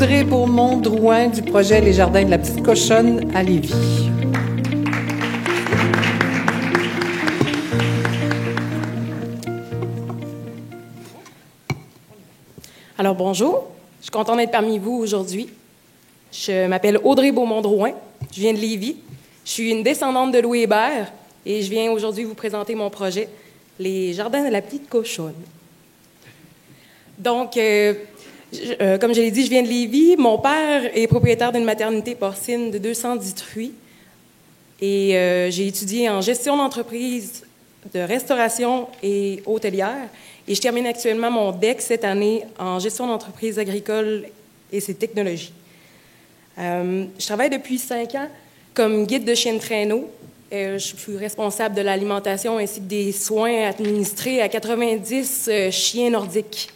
Audrey Beaumont-Drouin du projet Les Jardins de la Petite Cochonne à Lévis. Alors bonjour, je suis contente d'être parmi vous aujourd'hui. Je m'appelle Audrey Beaumont-Drouin, je viens de Lévis. Je suis une descendante de Louis Hébert et je viens aujourd'hui vous présenter mon projet, Les Jardins de la Petite Cochonne. Donc, comme je l'ai dit, je viens de Lévis. Mon père est propriétaire d'une maternité porcine de 210 truies et j'ai étudié en gestion d'entreprise, de restauration et hôtelière. Et je termine actuellement mon DEC cette année en gestion d'entreprise agricole et ses technologies. Je travaille depuis 5 ans comme guide de chien de traîneau. Je suis responsable de l'alimentation ainsi que des soins administrés à 90 chiens nordiques.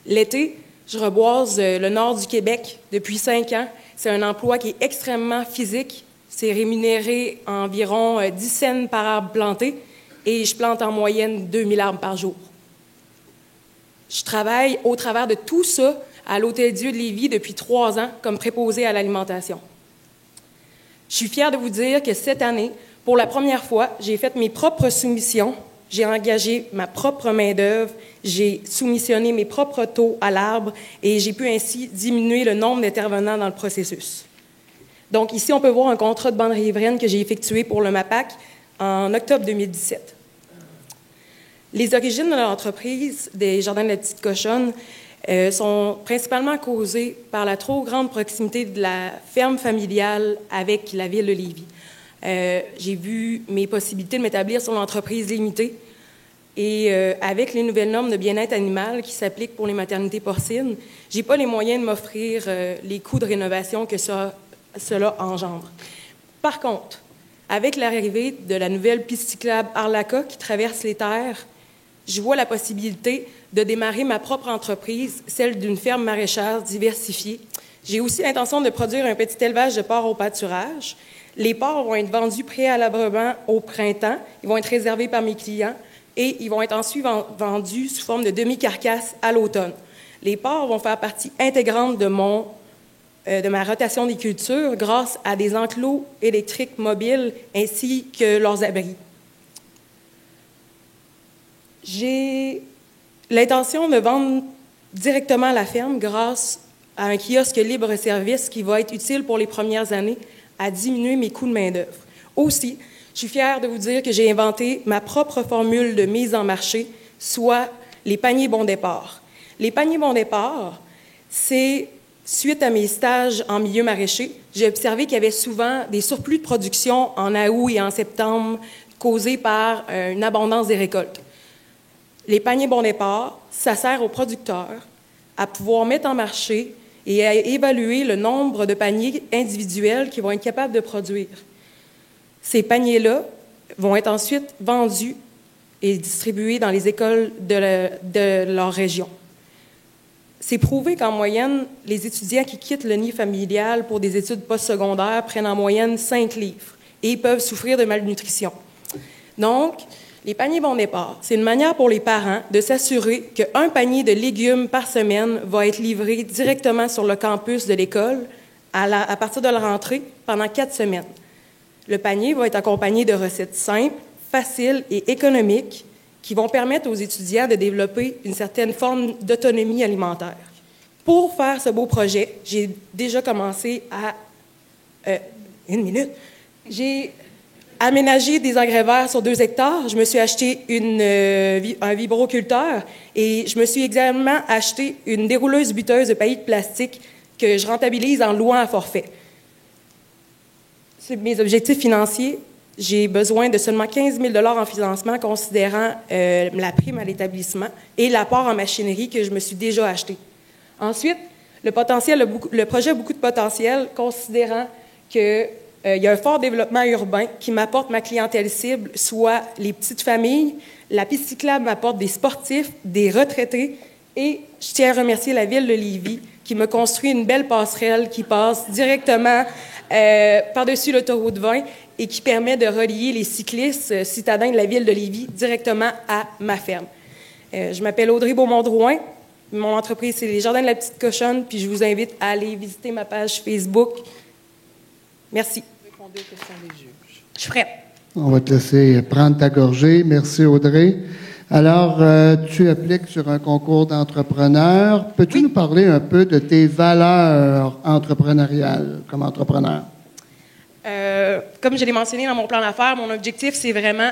L'été, je reboise le nord du Québec depuis 5 ans. C'est un emploi qui est extrêmement physique. C'est rémunéré environ 10 cents par arbre planté et je plante en moyenne 2000 arbres par jour. Je travaille au travers de tout ça à l'Hôtel-Dieu de Lévis depuis 3 ans comme préposée à l'alimentation. Je suis fière de vous dire que cette année, pour la première fois, j'ai fait mes propres soumissions, j'ai engagé ma propre main-d'œuvre, j'ai soumissionné mes propres taux à l'arbre et j'ai pu ainsi diminuer le nombre d'intervenants dans le processus. Donc ici, on peut voir un contrat de bande riveraine que j'ai effectué pour le MAPAC en octobre 2017. Les origines de l'entreprise des Jardins de la Petite Cochonne sont principalement causées par la trop grande proximité de la ferme familiale avec la ville de Lévis. J'ai vu mes possibilités de m'établir sur l'entreprise limitée et avec les nouvelles normes de bien-être animal qui s'appliquent pour les maternités porcines, je n'ai pas les moyens de m'offrir les coûts de rénovation que cela engendre. Par contre, avec l'arrivée de la nouvelle piste cyclable Arlaca qui traverse les terres, je vois la possibilité de démarrer ma propre entreprise, celle d'une ferme maraîchère diversifiée. J'ai aussi l'intention de produire un petit élevage de porcs au pâturage. Les porcs vont être vendus préalablement au printemps, ils vont être réservés par mes clients et ils vont être ensuite vendus sous forme de demi-carcasse à l'automne. Les porcs vont faire partie intégrante de ma rotation des cultures grâce à des enclos électriques mobiles ainsi que leurs abris. J'ai l'intention de vendre directement à la ferme grâce à un kiosque libre-service qui va être utile pour les premières années à diminuer mes coûts de main-d'œuvre. Aussi, je suis fière de vous dire que j'ai inventé ma propre formule de mise en marché, soit les paniers bon départ. Les paniers bon départ, c'est suite à mes stages en milieu maraîcher, j'ai observé qu'il y avait souvent des surplus de production en août et en septembre causés par une abondance des récoltes. Les paniers bon départ, ça sert aux producteurs à pouvoir mettre en marché et à évaluer le nombre de paniers individuels qu'ils vont être capables de produire. Ces paniers-là vont être ensuite vendus et distribués dans les écoles de leur région. C'est prouvé qu'en moyenne, les étudiants qui quittent le nid familial pour des études postsecondaires prennent en moyenne 5 livres et peuvent souffrir de malnutrition. Donc, les paniers bon départ, c'est une manière pour les parents de s'assurer qu'un panier de légumes par semaine va être livré directement sur le campus de l'école à partir de la rentrée pendant 4 semaines. Le panier va être accompagné de recettes simples, faciles et économiques qui vont permettre aux étudiants de développer une certaine forme d'autonomie alimentaire. Pour faire ce beau projet, j'ai déjà commencé à... J'ai aménagé des engrais verts sur 2 hectares. Je me suis acheté un vibroculteur et je me suis également acheté une dérouleuse buteuse de paillis de plastique que je rentabilise en louant à forfait. C'est mes objectifs financiers. J'ai besoin de seulement 15 000 $ en financement, considérant la prime à l'établissement et l'apport en machinerie que je me suis déjà acheté. Ensuite, le projet a beaucoup de potentiel, considérant qu'il y a un fort développement urbain qui m'apporte ma clientèle cible, soit les petites familles. La piste cyclable m'apporte des sportifs, des retraités et je tiens à remercier la ville de Lévis qui me construit une belle passerelle qui passe directement par-dessus l'autoroute 20 et qui permet de relier les cyclistes citadins de la ville de Lévis directement à ma ferme. Je m'appelle Audrey Beaumont-Drouin. Mon entreprise, c'est les Jardins de la Petite Cochonne, puis je vous invite à aller visiter ma page Facebook. Merci. Répondez aux questions des juges. Je suis prête. On va te laisser prendre ta gorgée. Merci, Audrey. Alors, tu appliques sur un concours d'entrepreneurs. Peux-tu nous parler un peu de tes valeurs entrepreneuriales comme entrepreneur? Comme je l'ai mentionné dans mon plan d'affaires, mon objectif, c'est vraiment,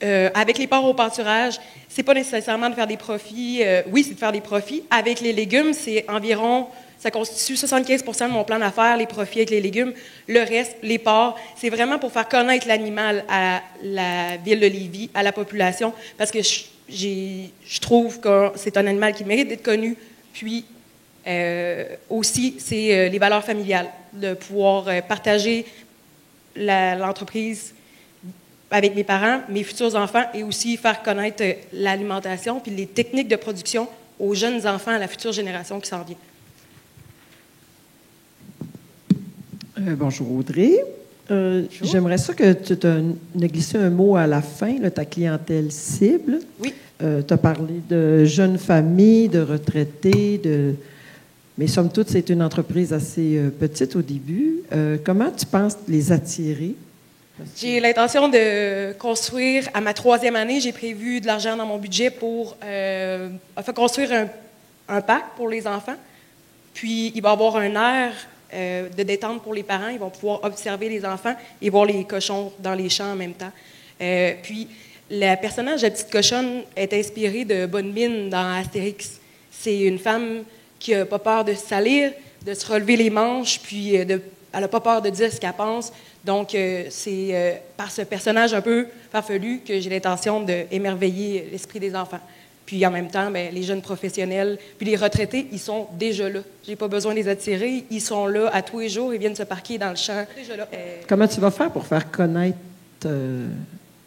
avec les porcs au pâturage, c'est pas nécessairement de faire des profits. Oui, c'est de faire des profits. Avec les légumes, c'est environ, ça constitue 75 de mon plan d'affaires, les profits avec les légumes. Le reste, les porcs, c'est vraiment pour faire connaître l'animal à la ville de Lévis, à la population, parce que je trouve que c'est un animal qui mérite d'être connu. Puis, aussi, c'est les valeurs familiales, de pouvoir partager l'entreprise avec mes parents, mes futurs enfants, et aussi faire connaître l'alimentation puis les techniques de production aux jeunes enfants, à la future génération qui s'en vient. Bonjour Audrey. J'aimerais ça que tu nous glisses un mot à la fin, là, ta clientèle cible. Oui. Tu as parlé de jeunes familles, de retraités, mais somme toute, c'est une entreprise assez petite au début. Comment tu penses les attirer? J'ai l'intention de construire, à ma 3e année, j'ai prévu de l'argent dans mon budget pour construire un parc pour les enfants. Puis, il va y avoir un air de détente pour les parents. Ils vont pouvoir observer les enfants et voir les cochons dans les champs en même temps. Puis, le personnage de la petite cochonne est inspiré de Bonne Mine dans Astérix. C'est une femme qui n'a pas peur de se salir, de se relever les manches, puis elle n'a pas peur de dire ce qu'elle pense. Donc, c'est par ce personnage un peu farfelu que j'ai l'intention d'émerveiller l'esprit des enfants. Puis, en même temps, bien, les jeunes professionnels, puis les retraités, ils sont déjà là. Je n'ai pas besoin de les attirer. Ils sont là à tous les jours. Ils viennent se parquer dans le champ. Déjà là. Comment tu vas faire pour faire connaître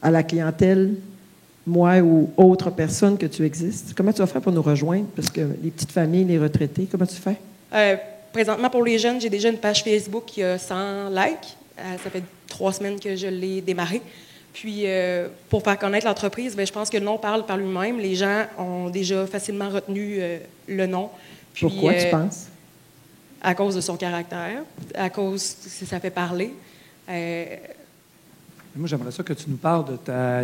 à la clientèle, moi ou autres personnes, que tu existes? Comment tu vas faire pour nous rejoindre? Parce que les petites familles, les retraités, comment tu fais? Présentement, pour les jeunes, j'ai déjà une page Facebook qui a 100 likes. Ça fait 3 semaines que je l'ai démarrée. Puis, pour faire connaître l'entreprise, bien, je pense que le nom parle par lui-même. Les gens ont déjà facilement retenu le nom. Puis, pourquoi, tu penses? À cause de son caractère, à cause que ça fait parler. Moi, j'aimerais ça que tu nous parles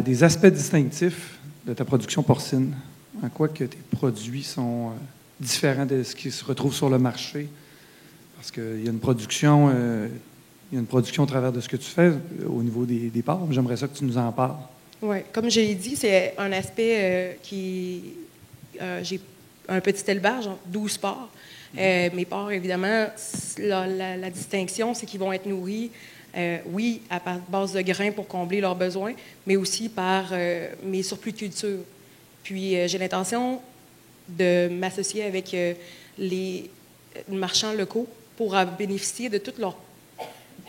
des aspects distinctifs de ta production porcine. En quoi que tes produits sont différents de ce qui se retrouve sur le marché. Parce qu'il y a une production... Il y a une production au travers de ce que tu fais au niveau des porcs. J'aimerais ça que tu nous en parles. Oui, comme je l'ai dit, c'est un aspect j'ai un petit élevage, 12 porcs. Mes porcs, évidemment, la distinction, c'est qu'ils vont être nourris, oui, à base de grains pour combler leurs besoins, mais aussi par mes surplus de culture. Puis, j'ai l'intention de m'associer avec les marchands locaux pour bénéficier de toutes leurs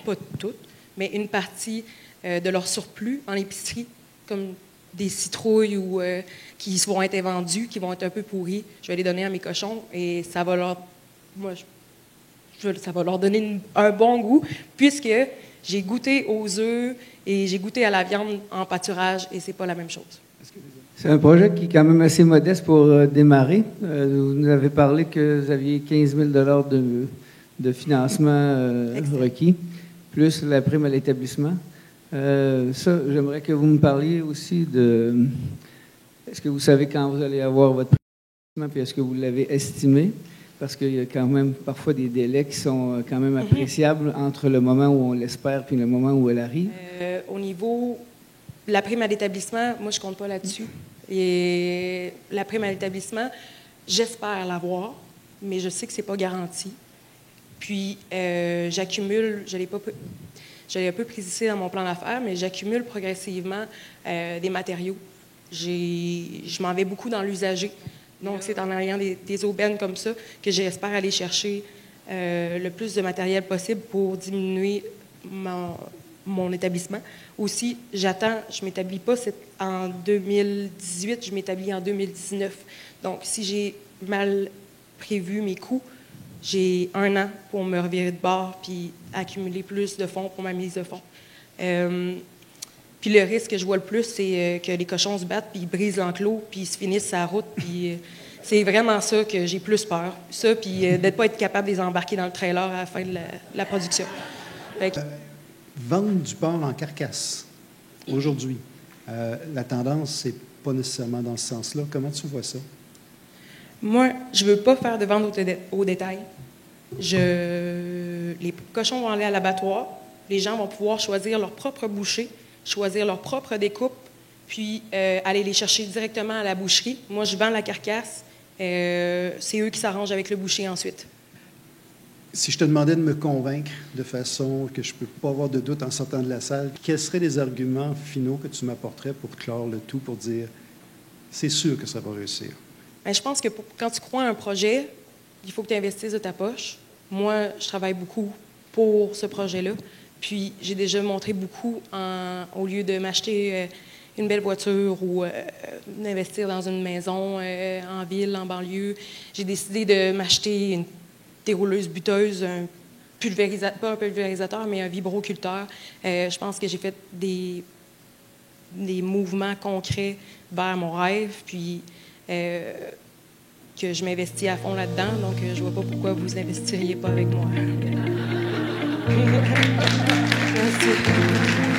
pas toutes, mais une partie de leur surplus en épicerie, comme des citrouilles qui vont être vendues, qui vont être un peu pourries. Je vais les donner à mes cochons et ça va leur, ça va leur donner un bon goût, puisque j'ai goûté aux œufs et j'ai goûté à la viande en pâturage et c'est pas la même chose. C'est un projet qui est quand même assez modeste pour démarrer. Vous nous avez parlé que vous aviez 15 000 de financement requis, plus la prime à l'établissement. Ça, j'aimerais que vous me parliez aussi de... Est-ce que vous savez quand vous allez avoir votre prime, puis est-ce que vous l'avez estimé? Parce qu'il y a quand même parfois des délais qui sont quand même appréciables entre le moment où on l'espère puis le moment où elle arrive. Au niveau de la prime à l'établissement, moi, je compte pas là-dessus. Et la prime à l'établissement, j'espère l'avoir, mais je sais que c'est pas garanti. Puis, j'accumule, je l'ai un peu précisé dans mon plan d'affaires, mais j'accumule progressivement des matériaux. Je m'en vais beaucoup dans l'usager. Donc, c'est en ayant des aubaines comme ça que j'espère aller chercher le plus de matériel possible pour diminuer mon établissement. Aussi, je ne m'établis pas en 2018, je m'établis en 2019. Donc, si j'ai mal prévu mes coûts, j'ai 1 an pour me revirer de bord puis accumuler plus de fonds pour ma mise de fonds. Puis le risque que je vois le plus, c'est que les cochons se battent, puis ils brisent l'enclos, puis ils se finissent sa route, puis C'est vraiment ça que j'ai plus peur. Ça, puis de ne pas être capable de les embarquer dans le trailer à la fin de la production. Fait que- Vendre du porc en carcasse, aujourd'hui, la tendance, c'est pas nécessairement dans ce sens-là. Comment tu vois ça? Moi, je veux pas faire de vente au détail. Les cochons vont aller à l'abattoir. Les gens vont pouvoir choisir leur propre bouchée, choisir leur propre découpe, puis aller les chercher directement à la boucherie. Moi, je vends la carcasse. C'est eux qui s'arrangent avec le boucher ensuite. Si je te demandais de me convaincre de façon que je ne peux pas avoir de doute en sortant de la salle, quels seraient les arguments finaux que tu m'apporterais pour clore le tout, pour dire c'est sûr que ça va réussir? Bien, je pense que quand tu crois à un projet, il faut que tu investisses de ta poche. Moi, je travaille beaucoup pour ce projet-là. Puis, j'ai déjà montré beaucoup au lieu de m'acheter une belle voiture ou d'investir dans une maison en ville, en banlieue. J'ai décidé de m'acheter une dérouleuse buteuse, pas un pulvérisateur, mais un vibroculteur. Je pense que j'ai fait des mouvements concrets vers mon rêve, puis que je m'investis à fond là-dedans. Donc, je vois pas pourquoi vous investiriez pas avec moi. Merci.